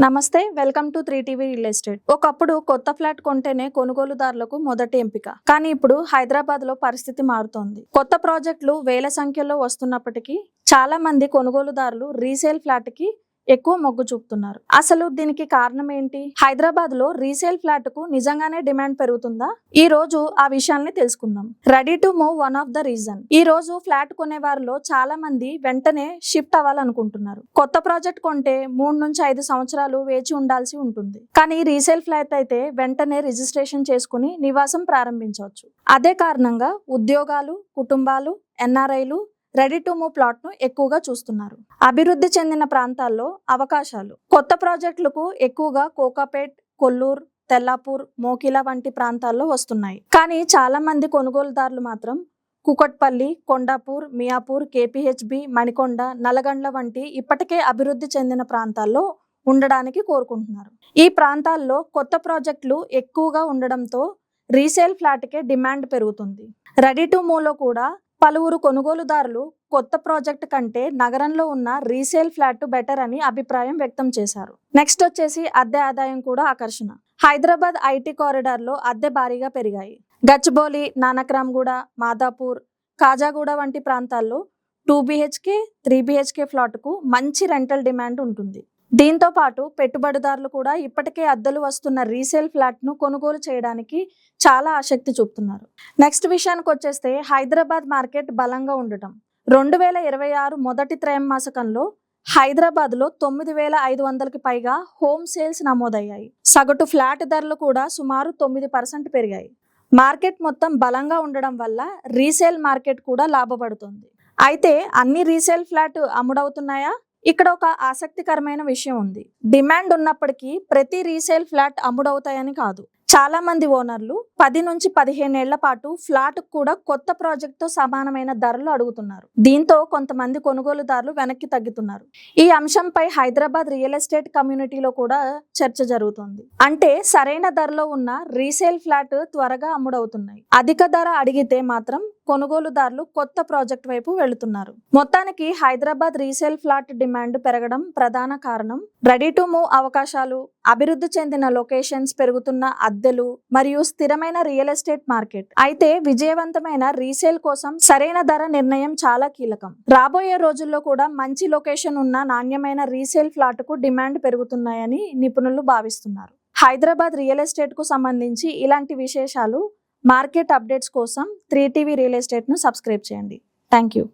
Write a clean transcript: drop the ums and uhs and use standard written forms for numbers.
నమస్తే, welcome to 3TV real estate. ఒకప్పుడు కొత్త ఫ్లాట్ కొంటేనే కొనుగోలుదారులకు మొదటి ఎంపిక. కానీ ఇప్పుడు హైదరాబాద్ లో పరిస్థితి మారుతోంది. కొత్త ప్రాజెక్టులు వేల సంఖ్యలో వస్తున్నప్పటికీ చాలా మంది కొనుగోలుదారులు రీసేల్ ఫ్లాట్ కి ఎక్కువ మొగ్గు చూపుతున్నారు. అసలు దీనికి కారణం ఏంటి? హైదరాబాద్ లో రీసేల్ ఫ్లాట్ కు నిజంగానే డిమాండ్ పెరుగుతుందా? ఈ రోజు ఆ విషయాల్ని తెలుసుకుందాం. Ready to move one of the reason. ఈ రోజు ఫ్లాట్ కొనే వారిలో చాలా మంది వెంటనే షిఫ్ట్ అవ్వాలనుకుంటున్నారు. కొత్త ప్రాజెక్ట్ కొంటే 3 నుంచి 5 సంవత్సరాలు వేచి ఉండాల్సి ఉంటుంది. కానీ రీసేల్ ఫ్లాట్ అయితే వెంటనే రిజిస్ట్రేషన్ చేసుకుని నివాసం ప్రారంభించవచ్చు. అదే కారణంగా ఉద్యోగాలు, కుటుంబాలు, ఎన్ఆర్ఐలు రెడీ టు మూవ్ ప్లాట్ ను ఎక్కువగా చూస్తున్నారు. అభివృద్ధి చెందిన ప్రాంతాల్లో అవకాశాలు. కొత్త ప్రాజెక్టులకు ఎక్కువగా కోకాపేట్, కొల్లూరు, తెల్లాపూర్, మోకిలా వంటి ప్రాంతాల్లో వస్తున్నాయి. కానీ చాలా మంది కొనుగోలుదారులు మాత్రం కుకట్పల్లి, కొండాపూర్, మియాపూర్, కేపీహెచ్బి, మణికొండ, నల్లగండ్ల వంటి ఇప్పటికే అభివృద్ధి చెందిన ప్రాంతాల్లో ఉండడానికి కోరుకుంటున్నారు. ఈ ప్రాంతాల్లో కొత్త ప్రాజెక్టులు ఎక్కువగా ఉండడంతో రీసేల్ ఫ్లాట్కే డిమాండ్ పెరుగుతుంది. రెడీ టు మూవ్ లో కూడా పలువురు కొనుగోలుదారులు కొత్త ప్రాజెక్ట్ కంటే నగరంలో ఉన్న రీసేల్ ఫ్లాట్ బెటర్ అని అభిప్రాయం వ్యక్తం చేశారు. నెక్స్ట్ వచ్చేసి అద్దె ఆదాయం కూడా ఆకర్షణ. హైదరాబాద్ ఐటీ కారిడార్ లో అద్దె భారీగా పెరిగాయి. గచ్చిబౌలి, నానక్రామ్గూడ, మాదాపూర్, కాజాగూడ వంటి ప్రాంతాల్లో 2 BHK, 3 BHK ఫ్లాట్ కు మంచి రెంటల్ డిమాండ్ ఉంటుంది. దీంతో పాటు పెట్టుబడిదారులు కూడా ఇప్పటికే అద్దెలు వస్తున్న రీసేల్ ఫ్లాట్ ను కొనుగోలు చేయడానికి చాలా ఆసక్తి చూపుతున్నారు. నెక్స్ట్ విషయానికి వచ్చేస్తే హైదరాబాద్ మార్కెట్ బలంగా ఉండటం. 2026 మొదటి త్రైమాసికంలో హైదరాబాద్ లో 9,500కి పైగా హోమ్ సేల్స్ నమోదయ్యాయి. సగటు ఫ్లాట్ ధరలు కూడా సుమారు 9% పెరిగాయి. మార్కెట్ మొత్తం బలంగా ఉండడం వల్ల రీసేల్ మార్కెట్ కూడా లాభపడుతుంది. అయితే అన్ని రీసేల్ ఫ్లాట్ అమ్ముడవుతున్నాయా? ఇక్కడ ఒక ఆసక్తికరమైన విషయం ఉంది. డిమాండ్ ఉన్నప్పటికీ ప్రతి రీసేల్ ఫ్లాట్ అమ్ముడవుతాయని కాదు. చాలా మంది ఓనర్లు 10 నుంచి 15 ఏళ్ల పాటు ఫ్లాట్ కూడా కొత్త ప్రాజెక్ట్ తో సమానమైన ధరలు అడుగుతున్నారు. దీంతో కొంతమంది కొనుగోలుదారులు వెనక్కి తగ్గుతున్నారు. ఈ అంశంపై హైదరాబాద్ రియల్ ఎస్టేట్ కమ్యూనిటీలో కూడా చర్చ జరుగుతుంది. అంటే సరైన ధరలో ఉన్న రీసేల్ ఫ్లాట్ త్వరగా అమ్ముడవుతున్నాయి. అధిక ధర అడిగితే మాత్రం కొనుగోలుదారులు కొత్త ప్రాజెక్ట్ వైపు వెళుతున్నారు. మొత్తానికి హైదరాబాద్ రీసేల్ ఫ్లాట్ డిమాండ్ పెరగడం ప్రధాన కారణం రెడీ టు మూవ్ అవకాశాలు, అభివృద్ధి చెందిన లొకేషన్స్, పెరుగుతున్న అద్దెలు మరియు స్థిరమైన రియల్ ఎస్టేట్ మార్కెట్. అయితే విజయవంతమైన రీసేల్ కోసం సరైన ధర నిర్ణయం చాలా కీలకం. రాబోయే రోజుల్లో కూడా మంచి లొకేషన్ ఉన్న నాణ్యమైన రీసేల్ ఫ్లాట్ కు డిమాండ్ పెరుగుతున్నాయని నిపుణులు భావిస్తున్నారు. హైదరాబాద్ రియల్ ఎస్టేట్ కు సంబంధించి ఇలాంటి విశేషాలు, మార్కెట్ అప్డేట్స్ కోసం 3TV రియల్ ఎస్టేట్ ను సబ్స్క్రైబ్ చేయండి. Thank you.